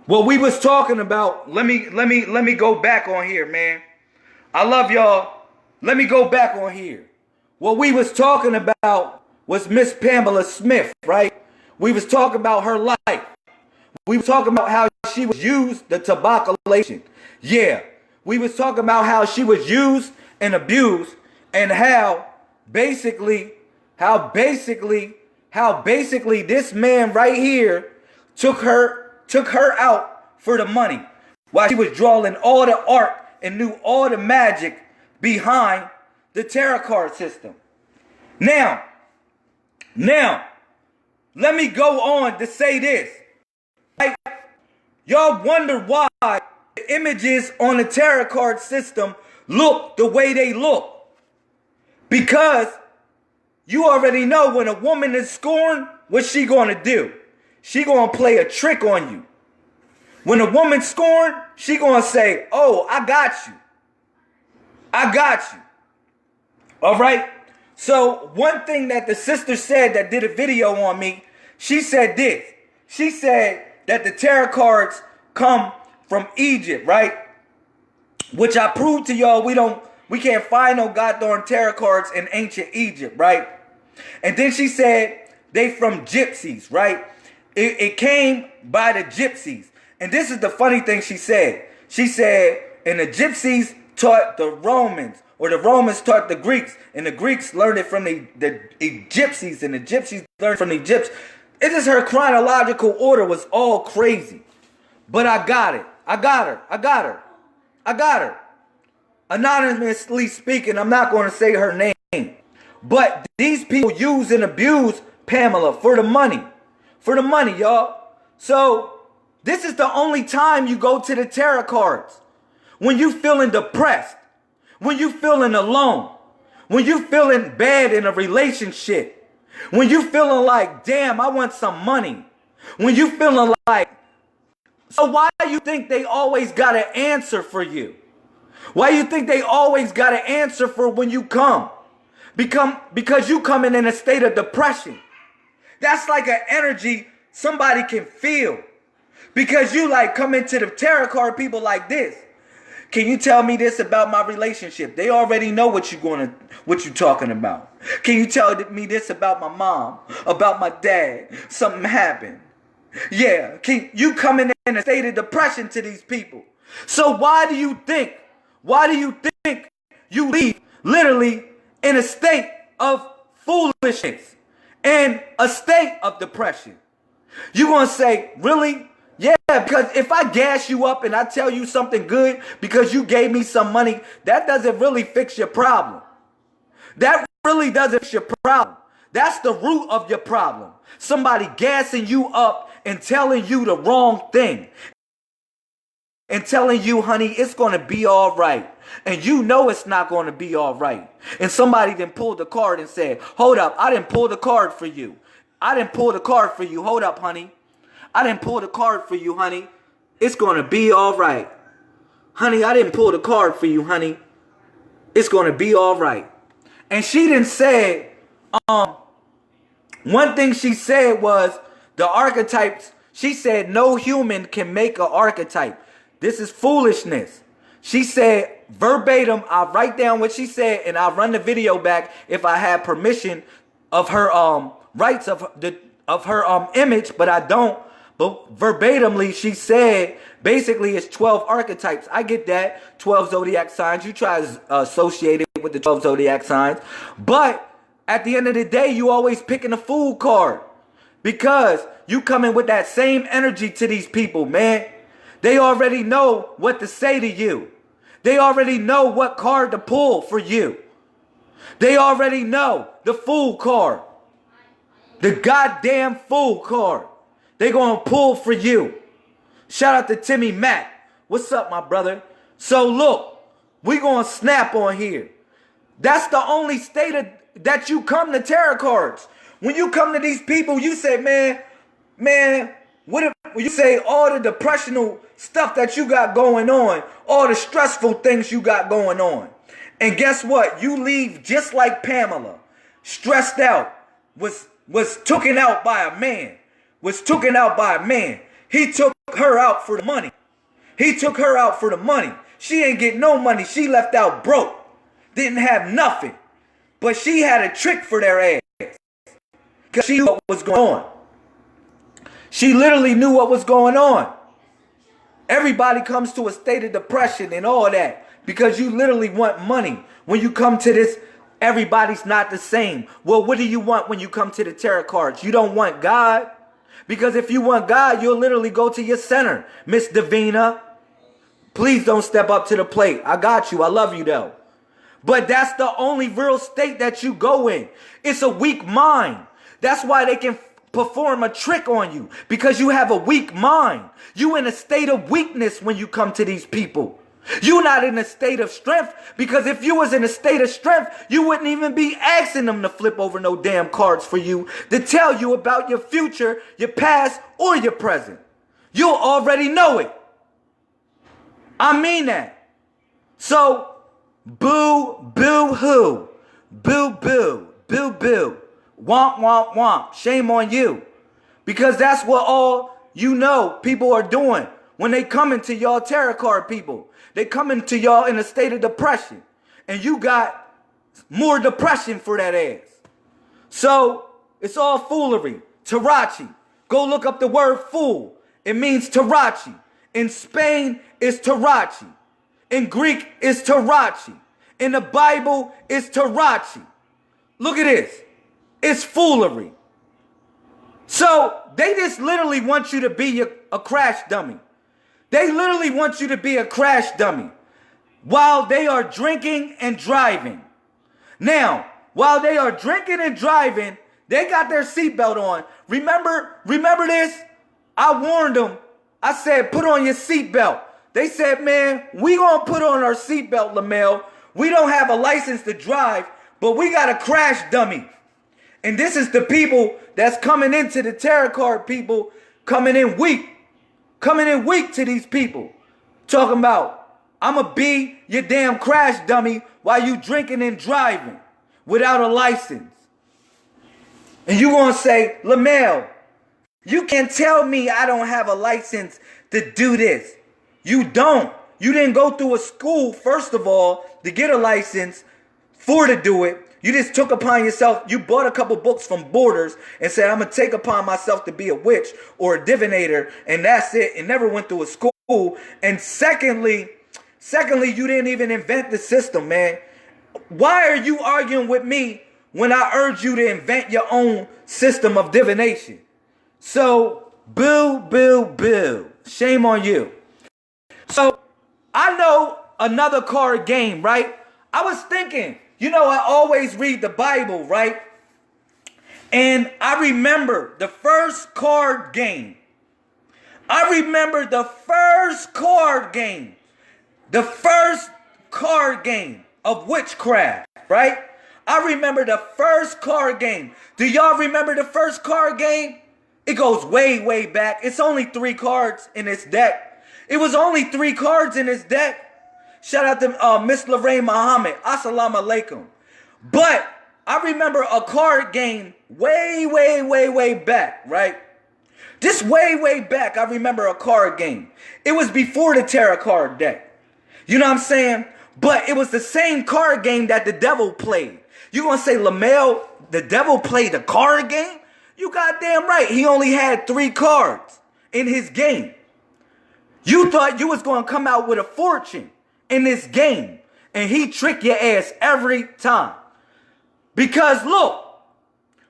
What we was talking about, let me go back on here, man. I love y'all. Let me go back on here. What we was talking about was Miss Pamela Smith, right? We was talking about her life. We was talking about how she was used, the tobaccolation. Yeah. We was talking about how she was used and abused, and how basically this man right here took her out for the money while she was drawing all the art and knew all the magic behind the tarot card system. Now, let me go on to say this. Like, y'all wonder why the images on the tarot card system look the way they look. Because you already know when a woman is scorned, what's she going to do? She going to play a trick on you. When a woman's scorned, she going to say, oh, I got you. I got you. All right? So one thing that the sister said that did a video on me, she said this. She said that the tarot cards come from Egypt, right? Which I proved to y'all we can't find no goddamn tarot cards in ancient Egypt, right? And then she said they from gypsies, right? It came by the gypsies. And this is the funny thing she said. She said, and the gypsies taught the Romans, or the Romans taught the Greeks, and the Greeks learned it from the gypsies, and the gypsies learned from the Egyptians. It just her chronological order was all crazy. But I got it. I got her. Anonymously speaking, I'm not going to say her name. But these people use and abuse Pamela for the money. For the money, y'all. So this is the only time you go to the tarot cards. When you feeling depressed. When you feeling alone. When you feeling bad in a relationship. When you feeling like, damn, I want some money. When you feeling like, so why do you think they always got an answer for you? Why you think they always got an answer for when you come? Because you coming in a state of depression. That's like an energy somebody can feel. Because you like come into the tarot card people like this. Can you tell me this about my relationship? They already know what you talking about. Can you tell me this about my mom, about my dad? Something happened. Yeah, you coming in a state of depression to these people. So why do you think you leave literally in a state of foolishness and a state of depression? You gonna say, really? Yeah, because if I gas you up and I tell you something good because you gave me some money, that doesn't really fix your problem. That really doesn't fix your problem. That's the root of your problem. Somebody gassing you up and telling you the wrong thing. And telling you, honey, it's going to be all right. And you know it's not going to be all right. And somebody then pulled the card and said, hold up, I didn't pull the card for you. Hold up, honey. I didn't pull the card for you, honey. It's going to be all right. Honey, I didn't pull the card for you, honey. It's going to be all right. And she didn't say, one thing she said was the archetypes. She said no human can make an archetype. This is foolishness. She said verbatim, I'll write down what she said and I'll run the video back if I have permission of her rights of her image, but I don't. But verbatimly, she said, basically, it's 12 archetypes. I get that. 12 zodiac signs. You try to associate it with the 12 zodiac signs. But at the end of the day, you always picking a fool card. Because you come in with that same energy to these people, man. They already know what to say to you. They already know what card to pull for you. They already know the fool card. The goddamn fool card. They gonna pull for you. Shout out to Timmy Mack. What's up, my brother? So look, we gonna snap on here. That's the only state that you come to tarot cards. When you come to these people, you say, man, what if you say all the depressional stuff that you got going on, all the stressful things you got going on. And guess what? You leave just like Pamela, stressed out, was taken out by a man. He took her out for the money. He took her out for the money. She ain't get no money. She left out broke. Didn't have nothing. But she had a trick for their ass. Because she knew what was going on. She literally knew what was going on. Everybody comes to a state of depression and all that because you literally want money. When you come to this, everybody's not the same. Well, what do you want when you come to the tarot cards? You don't want God? Because if you want God, you'll literally go to your center. Miss Davina, please don't step up to the plate. I got you. I love you though. But that's the only real state that you go in. It's a weak mind. That's why they can perform a trick on you, because you have a weak mind. You in a state of weakness when you come to these people. You're not in a state of strength, because if you was in a state of strength, you wouldn't even be asking them to flip over no damn cards for you to tell you about your future, your past, or your present. You'll already know it. I mean that. So, boo, boo, hoo. Boo, boo, boo, boo. Womp, womp, womp. Shame on you. Because that's what all you know people are doing when they come into y'all tarot card people. They come into y'all in a state of depression. And you got more depression for that ass. So, it's all foolery. Tarachi. Go look up the word fool. It means Tarachi. In Spain, it's Tarachi. In Greek, it's Tarachi. In the Bible, it's Tarachi. Look at this. It's foolery. So they just literally want you to be a crash dummy. They literally want you to be a crash dummy while they are drinking and driving. Now, while they are drinking and driving, they got their seatbelt on. Remember this? I warned them. I said, put on your seatbelt. They said, man, we gonna put on our seatbelt, Lamel. We don't have a license to drive, but we got a crash dummy. And this is the people that's coming into the tarot card people, coming in weak to these people. Talking about, I'ma be your damn crash dummy while you drinking and driving without a license. And you gonna say, Lamel, you can't tell me I don't have a license to do this. You don't. You didn't go through a school, first of all, to get a license to do it. You just took upon yourself, you bought a couple books from Borders and said, I'm going to take upon myself to be a witch or a divinator, and that's it, and never went through a school. And secondly, you didn't even invent the system, man. Why are you arguing with me when I urge you to invent your own system of divination? So, boo, boo, boo. Shame on you. So, I know another card game, right? I was thinking, you know, I always read the Bible, right? And I remember the first card game. I remember the first card game. The first card game of witchcraft, right? I remember the first card game. Do y'all remember the first card game? It goes way, way back. It's only 3 cards in this deck. It was only 3 cards in this deck. Shout out to Miss Lorraine Muhammad. Assalamu alaikum. But I remember a card game way, way, way, way back, right? Just way, way back, I remember a card game. It was before the tarot card deck. You know what I'm saying? But it was the same card game that the devil played. You gonna say, Lamel, the devil played a card game? You goddamn right. He only had 3 cards in his game. You thought you was gonna come out with a fortune in this game, and he tricked your ass every time. Because look,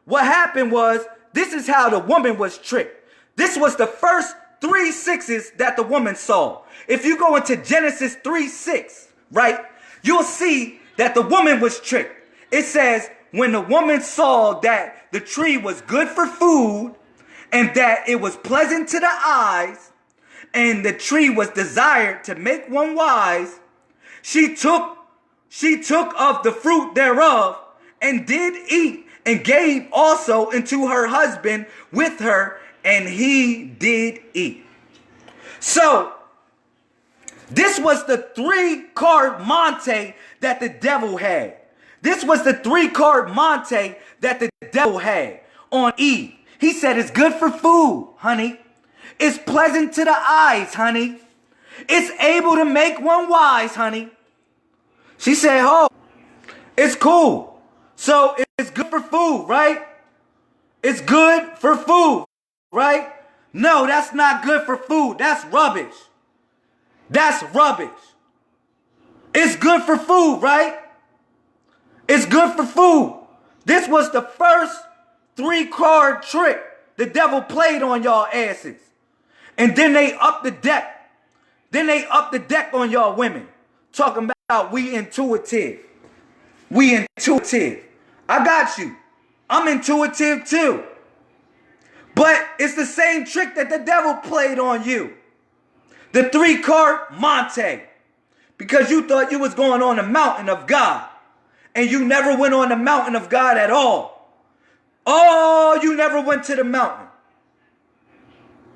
what happened was, this is how the woman was tricked. This was the first 3 sixes that the woman saw. If you go into Genesis 3:6, right, you'll see that the woman was tricked. It says, when the woman saw that the tree was good for food, and that it was pleasant to the eyes, and the tree was desired to make one wise, she took of the fruit thereof, and did eat, and gave also unto her husband with her, and he did eat. So, this was the 3-card Monte that the devil had. This was the 3-card Monte that the devil had on Eve. He said it's good for food, honey. It's pleasant to the eyes, honey. It's able to make one wise, honey. She said, oh, it's cool. So it's good for food, right? It's good for food, right? No, that's not good for food. That's rubbish. That's rubbish. It's good for food, right? It's good for food. This was the first 3-card trick the devil played on y'all asses. And then they upped the deck. Then they upped the deck on y'all women. Talking about we intuitive. We intuitive. I got you. I'm intuitive too. But it's the same trick that the devil played on you. The 3-card Monte. Because you thought you was going on the mountain of God. And you never went on the mountain of God at all. Oh, you never went to the mountain.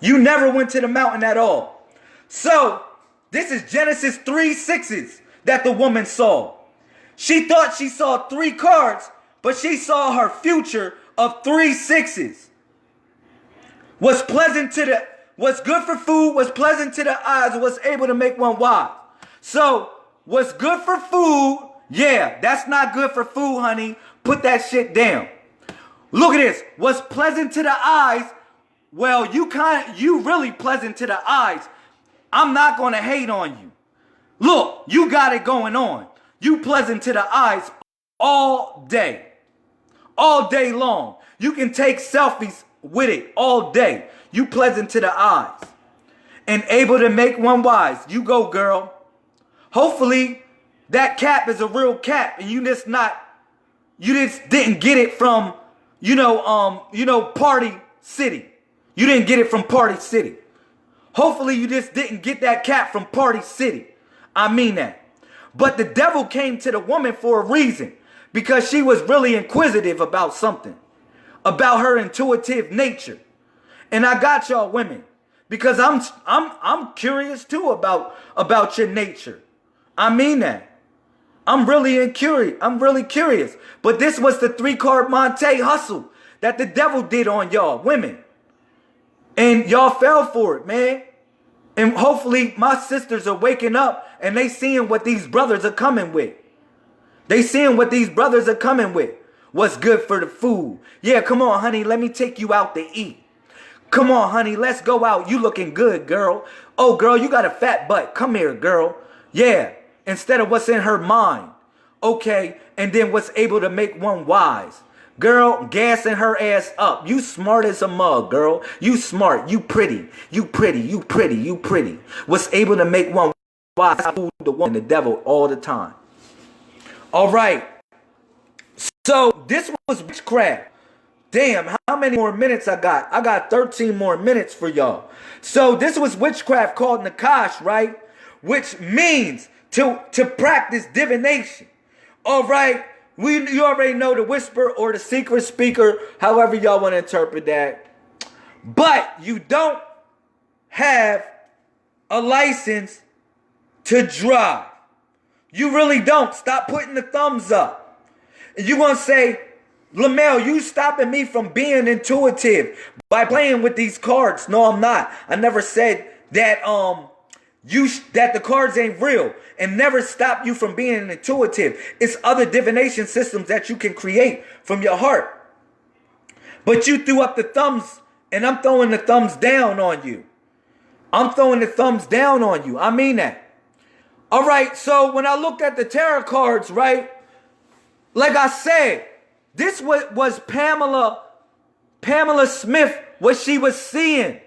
You never went to the mountain at all. So, this is Genesis 3 6s that the woman saw. She thought she saw 3 cards, but she saw her future of 3 6s. Was good for food, was pleasant to the eyes, was able to make one wise. So, what's good for food, yeah, that's not good for food, honey. Put that shit down. Look at this. What's pleasant to the eyes, well, you really pleasant to the eyes. I'm not going to hate on you. Look, you got it going on. You pleasant to the eyes all day. All day long. You can take selfies with it all day. You pleasant to the eyes. And able to make one wise. You go, girl. Hopefully, that cap is a real cap. And you just didn't get it from, Party City. You didn't get it from Party City. Hopefully you just didn't get that cap from Party City. I mean that. But the devil came to the woman for a reason. Because she was really inquisitive about something. About her intuitive nature. And I got y'all women. Because I'm curious too about your nature. I mean that. I'm really curious. But this was the 3-card Monte hustle that the devil did on y'all women. And y'all fell for it, man. And hopefully my sisters are waking up and they seeing what these brothers are coming with. They seeing what these brothers are coming with. What's good for the food. Yeah, come on, honey. Let me take you out to eat. Come on, honey. Let's go out. You looking good, girl. Oh, girl, you got a fat butt. Come here, girl. Yeah. Instead of what's in her mind. Okay. And then what's able to make one wise. Girl, gassing her ass up. You smart as a mug, girl. You smart. You pretty. You pretty. You pretty. You pretty. What's able to make one wise. Fool the woman, the devil all the time. All right. So this was witchcraft. Damn, how many more minutes I got? I got 13 more minutes for y'all. So this was witchcraft called Nakash, right? Which means to practice divination. All right. You already know the whisper or the secret speaker, however y'all want to interpret that. But you don't have a license to drive. You really don't. Stop putting the thumbs up. And you're going to say, Lamel, you stopping me from being intuitive by playing with these cards. No, I'm not. I never said that that the cards ain't real, and never stop you from being intuitive. It's other divination systems that you can create from your heart. But you threw up the thumbs, and I'm throwing the thumbs down on you. I'm throwing the thumbs down on you. I mean that. All right, so when I looked at the tarot cards, right, like I said, this was Pamela Smith, what she was seeing.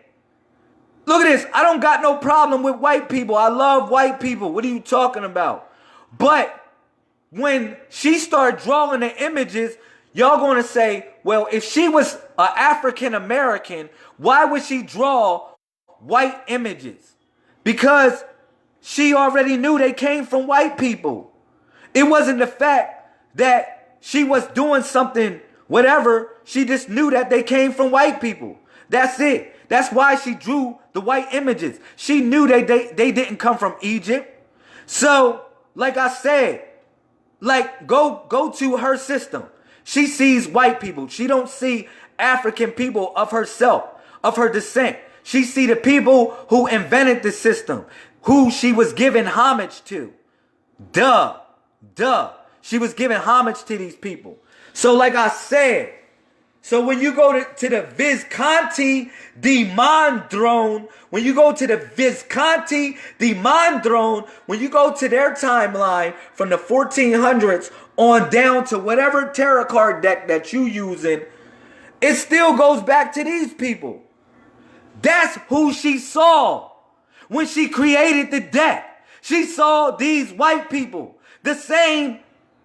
Look at this. I don't got no problem with white people. I love white people. What are you talking about? But when she started drawing the images, y'all going to say, well, if she was an African American, why would she draw white images? Because she already knew they came from white people. It wasn't the fact that she was doing something, whatever. She just knew that they came from white people. That's it. That's why she drew the white images. She knew they didn't come from Egypt. So, like I said, like go to her system. She sees white people. She don't see African people of herself, of her descent. She see the people who invented the system, who she was giving homage to. Duh. She was giving homage to these people. So like I said, so when you go to the Visconti di Mondrone, when you go to the Visconti di Mondrone, when you go to their timeline from the 1400s on down to whatever tarot card deck that you using, it still goes back to these people. That's who she saw when she created the deck. She saw these white people, the same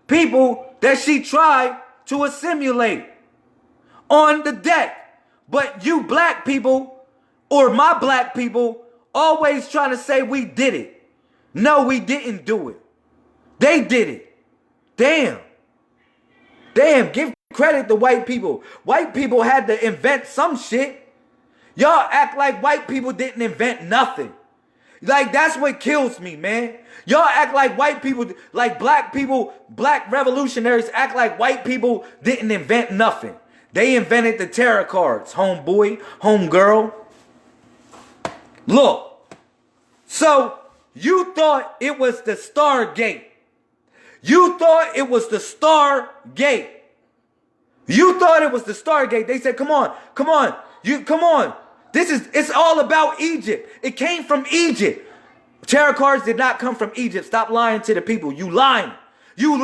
people that she tried to assimilate on the deck. But you black people, or my black people, always trying to say we did it. No, we didn't do it. They did it. Damn, give credit to white people. White people had to invent some shit. Y'all act like white people didn't invent nothing. Like, that's what kills me, man. Y'all act like white people, like black people, black revolutionaries act like white people didn't invent nothing. They invented the tarot cards, homeboy, homegirl. Look, so you thought it was the Stargate. You thought it was the Stargate. You thought it was the Stargate. They said, come on. Come on. It's all about Egypt. It came from Egypt. Tarot cards did not come from Egypt. Stop lying to the people. You lying. You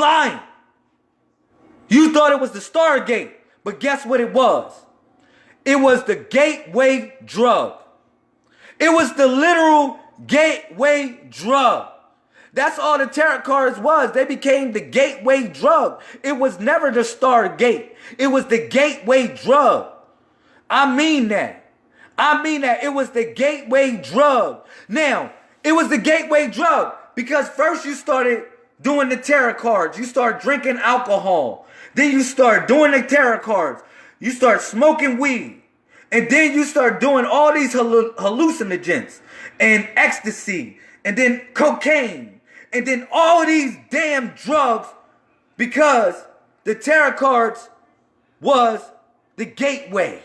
thought it was the Stargate. But guess what it was? It was the gateway drug. It was the literal gateway drug. That's all the tarot cards was. They became the gateway drug. It was never the Stargate. It was the gateway drug. I mean that. It was the gateway drug. Now, it was the gateway drug because first you started doing the tarot cards. You start drinking alcohol. Then you start doing the tarot cards. You start smoking weed. And then you start doing all these hallucinogens and ecstasy and then cocaine and then all these damn drugs because the tarot cards was the gateway.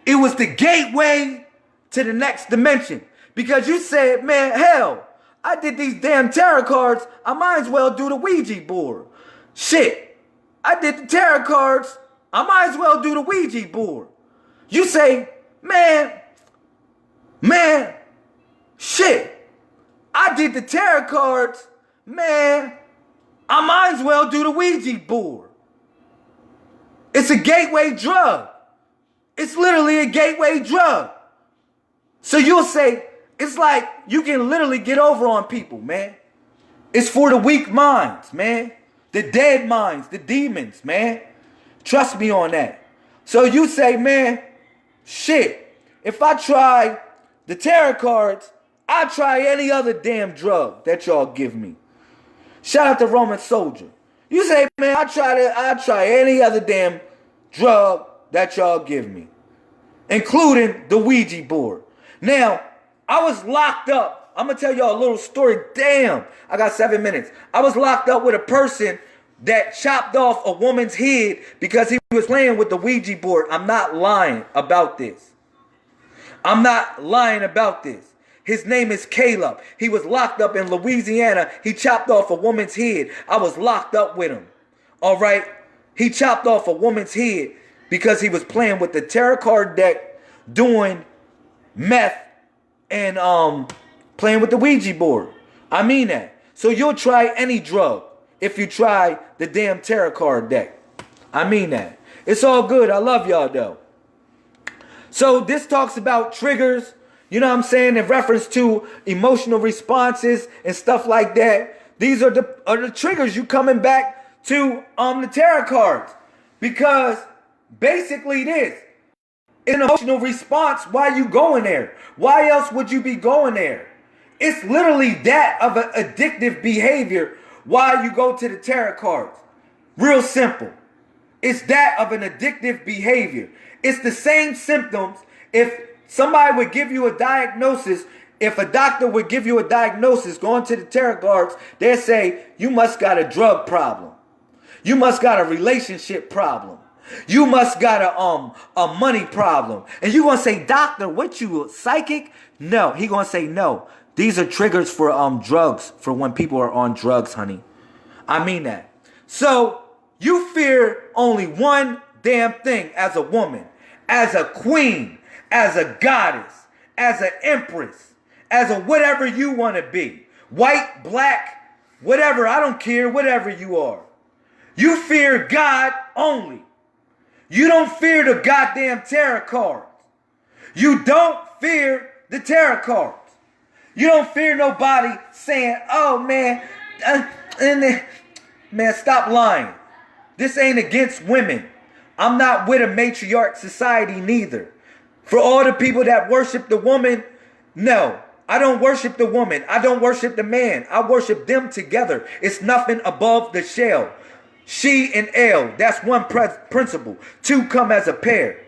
It was the gateway to the next dimension. Because you said, man, hell, I did these damn tarot cards. I might as well do the Ouija board. Shit, I did the tarot cards. I might as well do the Ouija board. You say, man, shit, I did the tarot cards. Man, I might as well do the Ouija board. It's a gateway drug. It's literally a gateway drug. So you'll say, it's like you can literally get over on people, man. It's for the weak minds, man. The dead minds, the demons, man. Trust me on that. So you say, man, shit, if I try the tarot cards, I'll try any other damn drug that y'all give me. Shout out to Roman Soldier. You say, man, I'll try any other damn drug that y'all give me, including the Ouija board. Now, I was locked up. I'm going to tell y'all a little story. Damn, I got 7 minutes. I was locked up with a person that chopped off a woman's head because he was playing with the Ouija board. I'm not lying about this. His name is Caleb. He was locked up in Louisiana. He chopped off a woman's head. I was locked up with him. All right? He chopped off a woman's head because he was playing with the tarot card deck, doing meth, and playing with the Ouija board. I mean that. So you'll try any drug if you try the damn tarot card deck. I mean that. It's all good. I love y'all though. So this talks about triggers, you know what I'm saying, in reference to emotional responses and stuff like that. These are the triggers you coming back to the tarot cards. Because basically this, an emotional response, why you going there? Why else would you be going there? It's literally that of an addictive behavior why you go to the tarot cards. Real simple. It's that of an addictive behavior. It's the same symptoms. If somebody would give you a diagnosis, if a doctor would give you a diagnosis going to the tarot cards, they'll say, you must got a drug problem. You must got a relationship problem. You must got a money problem. And you gonna say, doctor, what you, psychic? No, he gonna say no. These are triggers for drugs, for when people are on drugs, honey. I mean that. So you fear only one damn thing as a woman, as a queen, as a goddess, as an empress, as a whatever you want to be. White, black, whatever, I don't care, whatever you are. You fear God only. You don't fear the goddamn tarot cards. You don't fear the tarot cards. You don't fear nobody saying, oh man, man, stop lying. This ain't against women. I'm not with a matriarch society neither. For all the people that worship the woman, no, I don't worship the woman. I don't worship the man. I worship them together. It's nothing above the shell. She and L, that's one principle. Two come as a pair.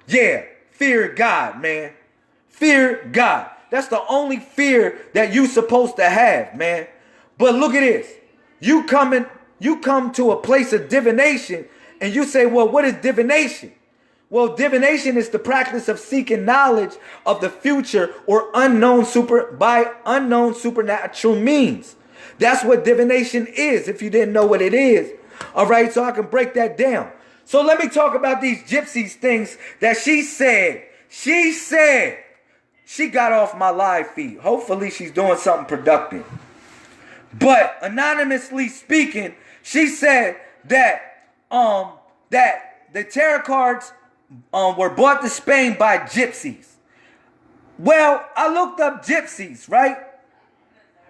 Yeah, fear God, man. Fear God. That's the only fear that you supposed to have, man. But look at this. You come to a place of divination and you say, well, what is divination? Well, divination is the practice of seeking knowledge of the future or by unknown supernatural means. That's what divination is, if you didn't know what it is. All right, so I can break that down. So let me talk about these gypsies things that she said. She got off my live feed. Hopefully she's doing something productive. But anonymously speaking, she said that the tarot cards were brought to Spain by gypsies. Well, I looked up gypsies, right?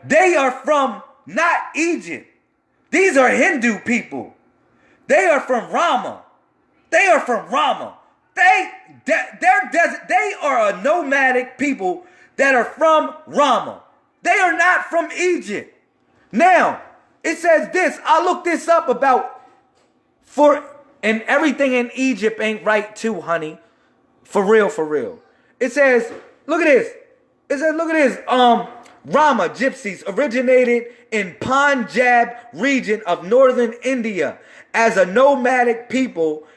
They are from not Egypt. These are Hindu people. They are from Rama. They are from Rama. They are a nomadic people that are from Rama. They are not from Egypt. Now, it says this. I looked this up and everything in Egypt ain't right too, honey. For real, for real. It says, look at this. It says, look at this. Rama gypsies originated in Punjab region of northern India as a nomadic people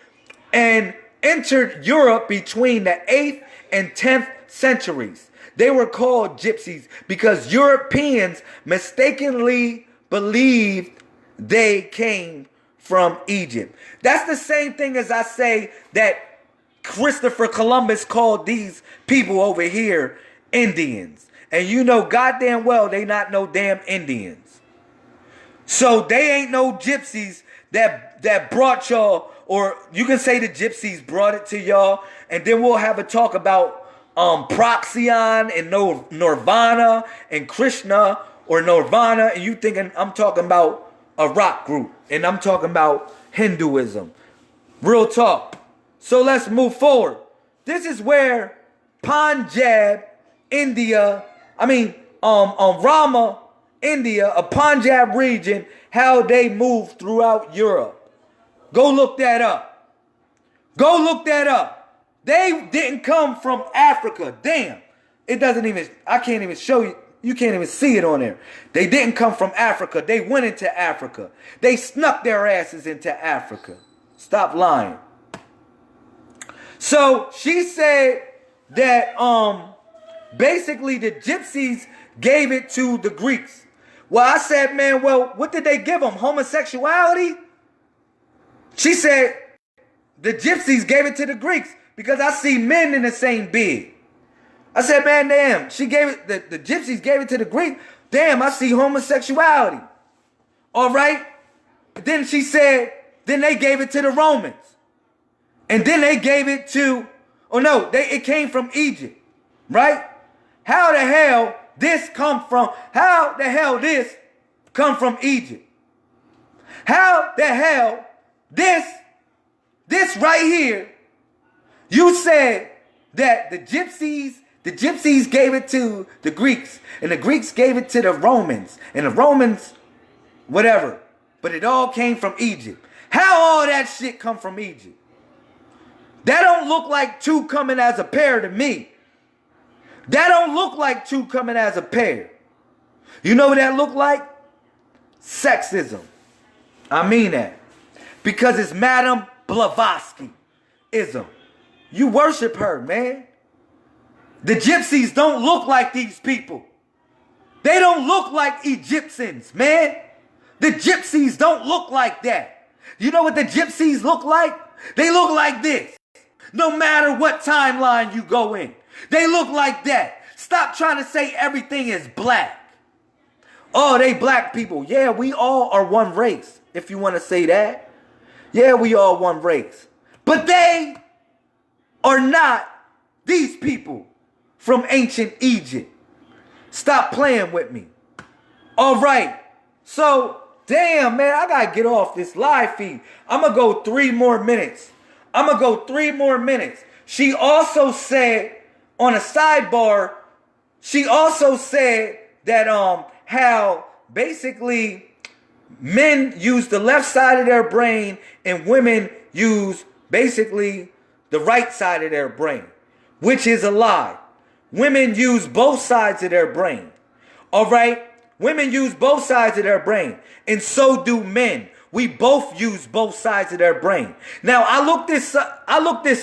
and entered Europe between the 8th and 10th centuries. They were called gypsies because Europeans mistakenly believed they came from Egypt. That's the same thing as I say that Christopher Columbus called these people over here Indians. And you know goddamn well they not no damn Indians. So they ain't no gypsies that brought y'all, or you can say the gypsies brought it to y'all, and then we'll have a talk about Proxion and Nirvana and Krishna or Nirvana, and you thinking I'm talking about a rock group, and I'm talking about Hinduism. Real talk. So let's move forward. This is where Punjab, India, Rama, India, a Punjab region, how they moved throughout Europe. Go look that up. Go look that up. They didn't come from Africa. Damn. It doesn't even, I can't even show you. You can't even see it on there. They didn't come from Africa. They went into Africa. They snuck their asses into Africa. Stop lying. So she said that basically the gypsies gave it to the Greeks. Well, I said, man, well, what did they give them? Homosexuality? She said the gypsies gave it to the Greeks because I see men in the same bed. I said, man, damn, she gave it, the gypsies gave it to the Greeks. Damn, I see homosexuality. All right. Then she said, then they gave it to the Romans. And then they gave it to, it came from Egypt. Right? How the hell this come from Egypt? How the hell this right here, you said that the gypsies gave it to the Greeks, and the Greeks gave it to the Romans, and the Romans, whatever, but it all came from Egypt. How all that shit come from Egypt? That don't look like two coming as a pair to me. That don't look like two coming as a pair. You know what that look like? Sexism. I mean that. Because it's Madam Blavatsky-ism. You worship her, man. The gypsies don't look like these people. They don't look like Egyptians, man. The gypsies don't look like that. You know what the gypsies look like? They look like this. No matter what timeline you go in, they look like that. Stop trying to say everything is black. Oh, they black people. Yeah, we all are one race, if you want to say that. Yeah, we all one race. But they are not these people from ancient Egypt. Stop playing with me. All right. So, damn, man, I got to get off this live feed. I'm going to go 3 more minutes. She also said, on a sidebar, she also said that how basically men use the left side of their brain and women use basically the right side of their brain, which is a lie. Women use both sides of their brain. All right? Women use both sides of their brain, and so do men. We both use both sides of their brain. Now, I looked this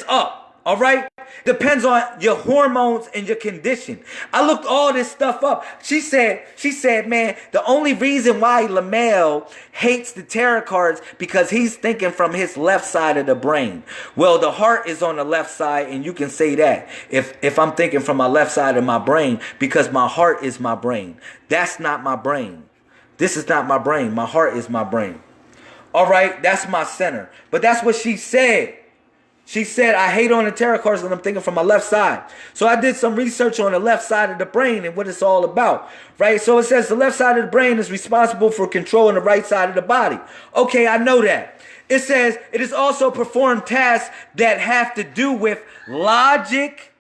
up. All right? Depends on your hormones and your condition. I looked all this stuff up. She said, man, the only reason why Lamel hates the tarot cards because he's thinking from his left side of the brain. Well, the heart is on the left side, and you can say that if I'm thinking from my left side of my brain, because my heart is my brain. That's not my brain. This is not my brain. My heart is my brain. All right? That's my center. But that's what she said. She said, I hate on the tarot cards when I'm thinking from my left side. So I did some research on the left side of the brain and what it's all about, right? So it says the left side of the brain is responsible for controlling the right side of the body. Okay, I know that. It says it is also performed tasks that have to do with logic,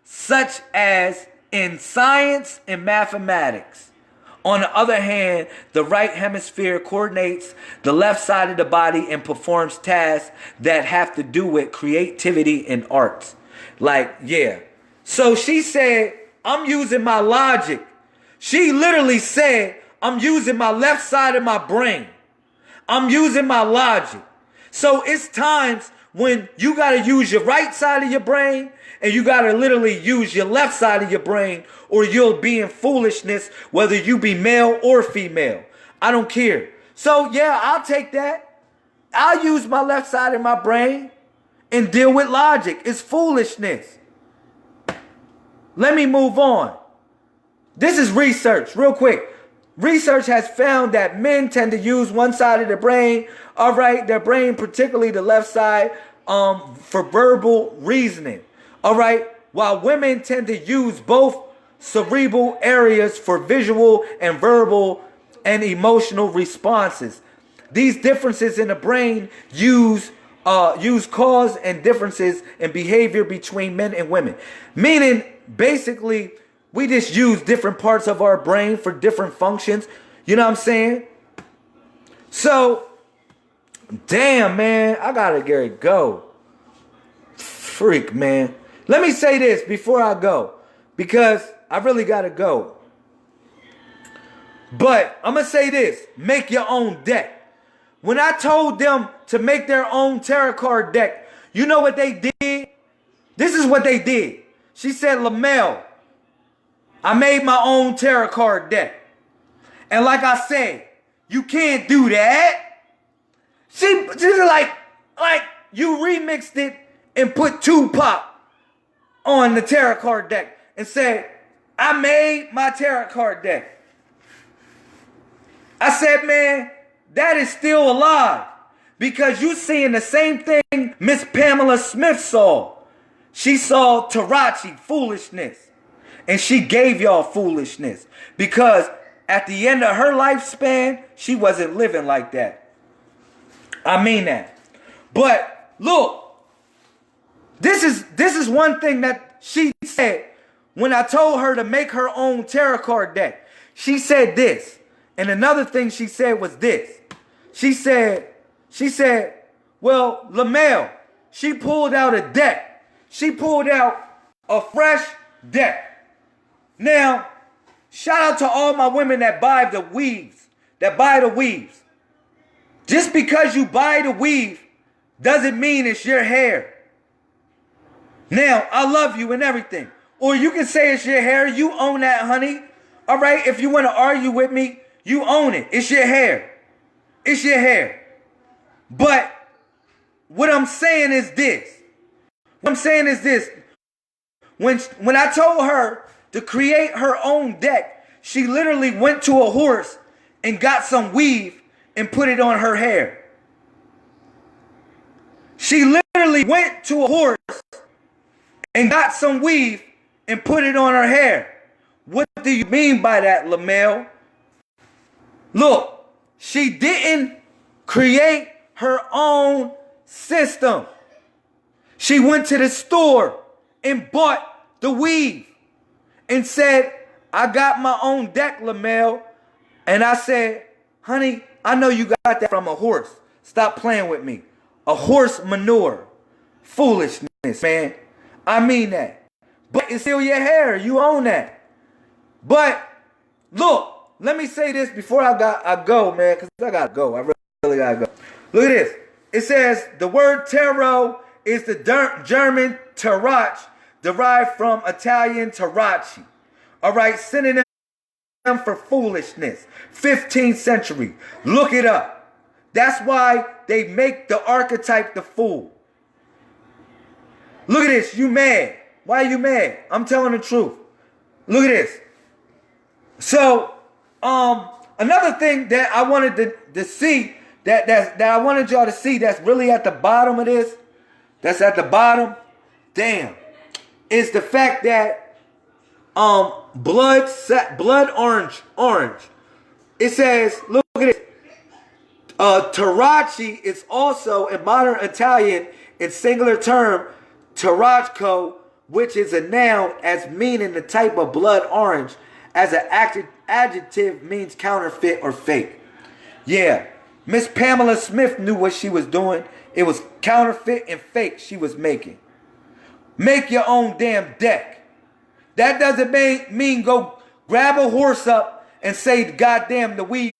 such as in science and mathematics. On the other hand, the right hemisphere coordinates the left side of the body and performs tasks that have to do with creativity and arts. Like, yeah. So she said, I'm using my logic. She literally said, I'm using my left side of my brain. I'm using my logic. So it's times when you got to use your right side of your brain and you got to literally use your left side of your brain, or you'll be in foolishness, whether you be male or female. I don't care. So yeah, I'll take that. I'll use my left side of my brain and deal with logic. It's foolishness. Let me move on. This is research, real quick. Research has found that men tend to use one side of the brain, all right, their brain, particularly the left side, for verbal reasoning. All right, while women tend to use both cerebral areas for visual and verbal and emotional responses. These differences in the brain use cause and differences in behavior between men and women. Meaning, basically, we just use different parts of our brain for different functions. You know what I'm saying? So, damn, man, I gotta get it go. Freak, man. Let me say this before I go, because I really gotta go. But I'm gonna say this: make your own deck. When I told them to make their own tarot card deck, you know what they did? This is what they did. She said, Lamel, I made my own tarot card deck. And like I said, you can't do that. She's like you remixed it and put Tupac on the tarot card deck and said, I made my tarot card deck. I said, man, that is still a lie, because you seeing the same thing Miss Pamela Smith saw. She saw Tarachi foolishness, and she gave y'all foolishness, because at the end of her lifespan, she wasn't living like that. I mean that. But look, this is one thing that she said when I told her to make her own tarot card deck. She said this. And another thing she said was this. She said, well, Lamel, she pulled out a deck. She pulled out a fresh deck. Now, shout out to all my women that buy the weaves. Just because you buy the weave doesn't mean it's your hair. Now, I love you and everything. Or you can say it's your hair. You own that, honey. All right? If you want to argue with me, you own it. It's your hair. It's your hair. But what I'm saying is this. When I told her to create her own deck, she literally went to a horse and got some weave and put it on her hair. She literally went to a horse and got some weave and put it on her hair. What do you mean by that, Lamel? Look, she didn't create her own system. She went to the store and bought the weave and said, I got my own deck, Lamel. And I said, honey, I know you got that from a horse. Stop playing with me. A horse manure. Foolishness, man. I mean that. But it's still your hair. You own that. But look, let me say this before I go, man, because I got to go. I really got to go. Look at this. It says the word tarot is the German tarach, derived from Italian tarachi. All right, synonym for foolishness. 15th century. Look it up. That's why they make the archetype the fool. Look at this. You mad. Why are you mad? I'm telling the truth. Look at this. So, another thing that I wanted to see, that I wanted y'all to see that's really at the bottom of this, that's at the bottom, damn, is the fact that blood orange. It says, look at it. Tarachi is also a modern Italian in singular term, tarachco, which is a noun as meaning the type of blood orange, as an adjective means counterfeit or fake. Yeah, Miss Pamela Smith knew what she was doing. It was counterfeit and fake she was making. Make your own damn deck. That doesn't mean go grab a horse up and say, goddamn, the weave,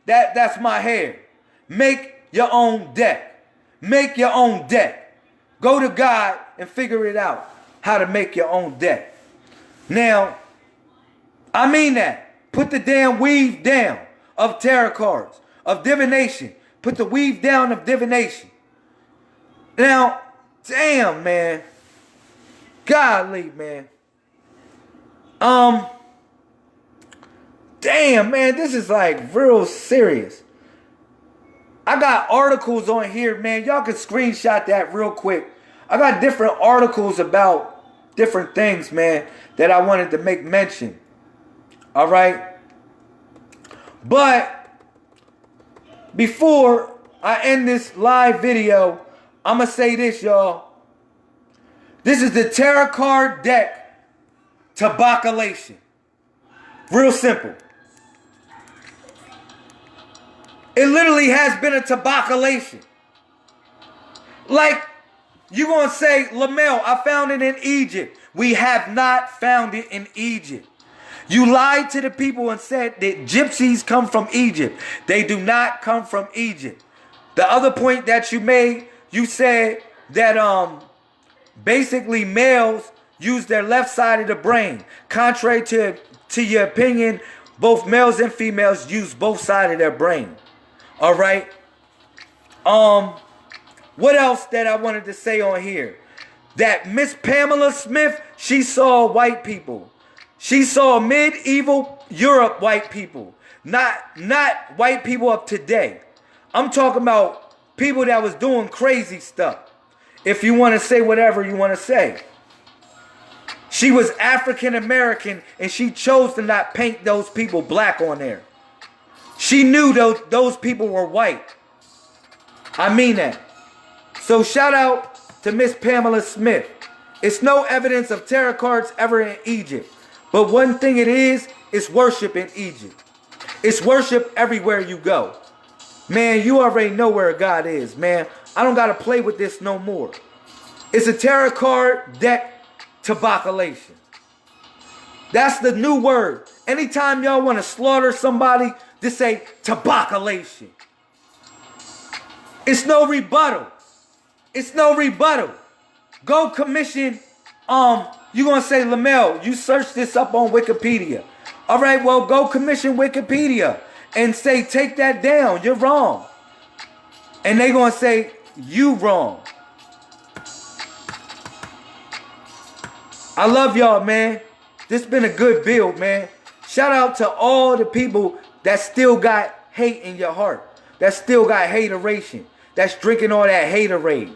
that's my hair. Make your own deck. Make your own deck. Go to God and figure it out, how to make your own deck. Now, I mean that. Put the damn weave down of tarot cards, of divination. Put the weave down of divination. Now, damn, man. Golly, man. Damn, man, this is like real serious. I got articles on here, man. Y'all can screenshot that real quick. I got different articles about different things, man, that I wanted to make mention. All right? But before I end this live video, I'm going to say this, y'all. This is the tarot card deck tabaculation. Real simple. It literally has been a tabaculation. Like, you going to say, Lamel, I found it in Egypt. We have not found it in Egypt. You lied to the people and said that gypsies come from Egypt. They do not come from Egypt. The other point that you made, you said that basically males use their left side of the brain. Contrary to your opinion, both males and females use both sides of their brain. All right. What else that I wanted to say on here? That Miss Pamela Smith, she saw white people. She saw medieval Europe white people. Not white people of today. I'm talking about people that was doing crazy stuff. If you want to say whatever you want to say. She was African American and she chose to not paint those people black on there. She knew those people were white. I mean that. So shout out to Miss Pamela Smith. It's no evidence of tarot cards ever in Egypt. But one thing it is worship in Egypt. It's worship everywhere you go. Man, you already know where God is, man. I don't got to play with this no more. It's a tarot card deck tabaculation. That's the new word. Anytime y'all want to slaughter somebody, just say tabaculation. It's no rebuttal. It's no rebuttal. Go commission, you gonna say, Lamel, you search this up on Wikipedia. All right, well, go commission Wikipedia and say, take that down, you're wrong. And they gonna say, you wrong. I love y'all, man. This been a good build, man. Shout out to all the people that still got hate in your heart. That still got hateration. That's drinking all that haterade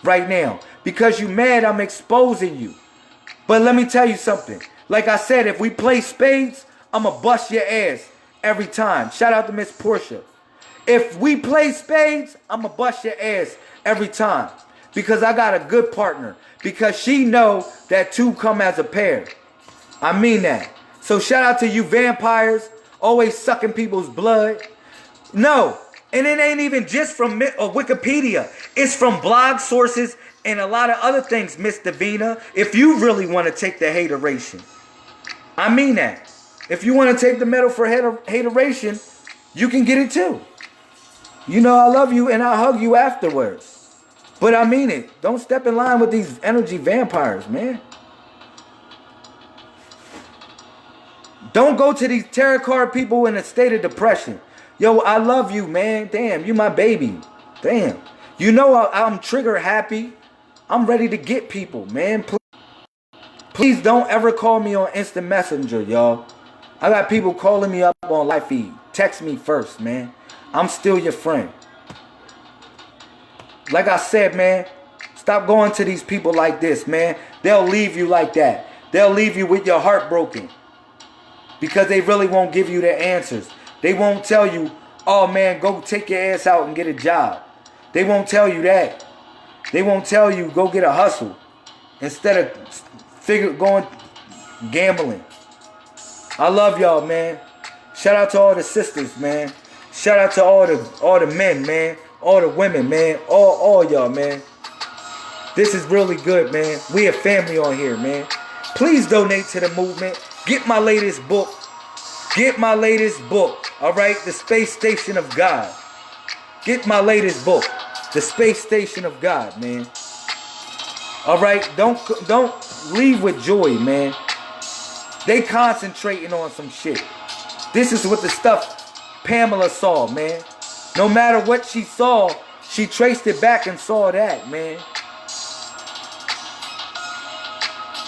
right now. Because you mad, I'm exposing you. But let me tell you something. Like I said, if we play spades, I'ma bust your ass every time. Shout out to Miss Portia. If we play spades, I'ma bust your ass every time. Because I got a good partner. Because she know that two come as a pair. I mean that. So shout out to you vampires, always sucking people's blood. No, and it ain't even just from Wikipedia. It's from blog sources and a lot of other things, Miss Davina, if you really want to take the hateration. I mean that. If you want to take the medal for hateration, you can get it too. You know I love you and I'll hug you afterwards. But I mean it. Don't step in line with these energy vampires, man. Don't go to these tarot card people in a state of depression. Yo, I love you, man. Damn, you my baby. Damn. You know I'm trigger happy. I'm ready to get people, man. Please don't ever call me on instant messenger, y'all. I got people calling me up on live feed. Text me first, man. I'm still your friend. Like I said, man, stop going to these people like this, man. They'll leave you like that. They'll leave you with your heart broken. Because they really won't give you the answers. They won't tell you, oh man, go take your ass out and get a job. They won't tell you that. They won't tell you, go get a hustle. Instead of going gambling. I love y'all, man. Shout out to all the sisters, man. Shout out to all the men, man. All the women, man. All y'all, man. This is really good, man. We a family on here, man. Please donate to the movement. Get my latest book. Get my latest book. All right? The Space Station of God. Get my latest book. The Space Station of God, man. All right? Don't leave with joy, man. They concentrating on some shit. This is what the stuff Pamela saw, man. No matter what she saw, she traced it back and saw that, man.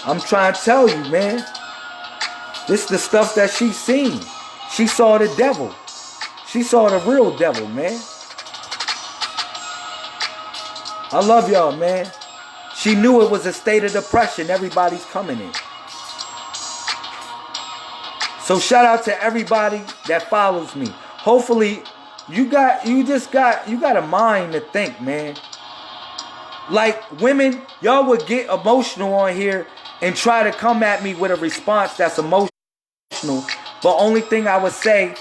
I'm trying to tell you, man. This is the stuff that she seen. She saw the devil. She saw the real devil, man. I love y'all, man. She knew it was a state of depression everybody's coming in. So shout out to everybody that follows me. Hopefully, you got a mind to think, man. Like women, y'all would get emotional on here and try to come at me with a response that's emotional. But only thing I would say,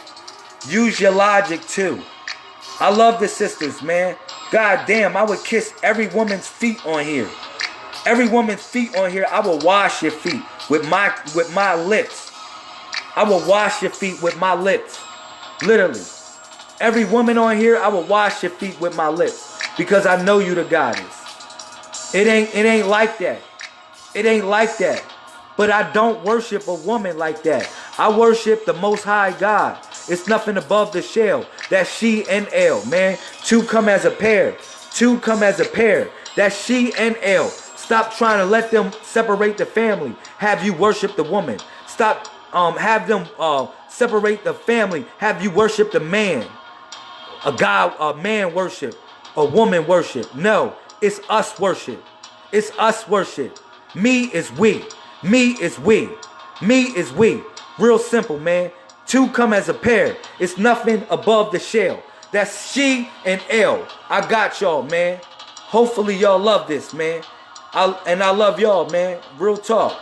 use your logic too. I love the sisters, man. God damn, I would kiss every woman's feet on here. Every woman's feet on here, I will wash your feet with my lips. I will wash your feet with my lips. Literally. Every woman on here, I will wash your feet with my lips. Because I know you the goddess. It ain't like that. It ain't like that. But I don't worship a woman like that. I worship the Most High God. It's nothing above the shell. That's she and L, man. Two come as a pair. Two come as a pair. That's she and L. Stop trying to let them separate the family. Have you worship the woman. Stop have them separate the family. Have you worship the man. A man worship. A woman worship. No, it's us worship. It's us worship. Me is we. Me is we. Me is we. Real simple, man. Two come as a pair. It's nothing above the shell. That's she and L. I got y'all, man. Hopefully y'all love this, man. I love y'all, man. Real talk.